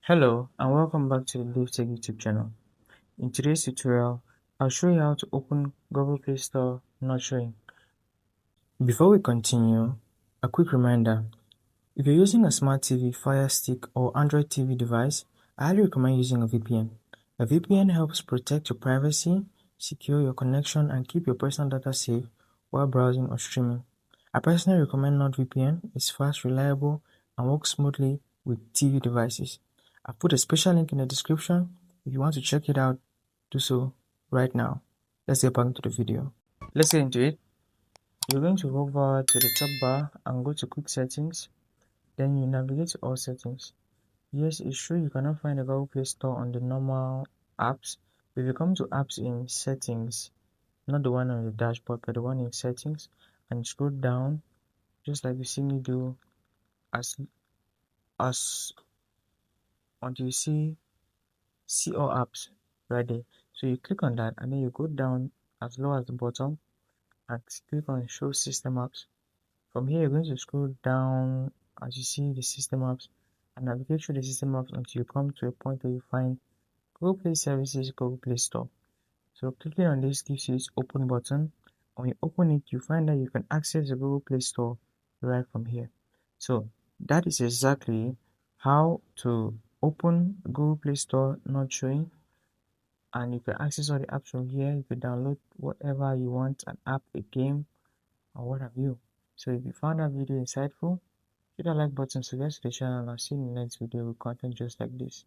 Hello and welcome back to the DaveTech YouTube channel. In today's tutorial, I'll show you how to open Google Play Store not showing. Before we continue, a quick reminder. If you're using a smart TV, Fire Stick or Android TV device, I highly recommend using a VPN. A VPN helps protect your privacy, secure your connection and keep your personal data safe while browsing or streaming. I personally recommend NordVPN. It's fast, reliable and works smoothly with TV devices. I've put a special link in the description. If you want to check it out, do so right now. Let's get back into the video. Let's get into it. You're going to hover to the top bar and go to Quick Settings. Then you navigate to All Settings. Yes, it's true you cannot find the Google Play Store on the normal apps. If you come to Apps in Settings, not the one on the dashboard, but the one in Settings, and scroll down, just like you see me do, as until you see all apps right there. So you click on that and then you go down as low as the bottom and click on Show System Apps. From here you're going to scroll down as you see the system apps and navigate through the system apps until you come to a point where you find Google Play Services, Google Play Store. So clicking on this gives you this open button. When you open it, you find that you can access the Google Play Store right from here. So that is exactly how to open Google Play Store not showing, and you can access all the apps from here. You can download whatever you want, an app, a game, or what have you. So if you found that video insightful, hit that like button, subscribe to the channel, and I'll see you in the next video with content just like this.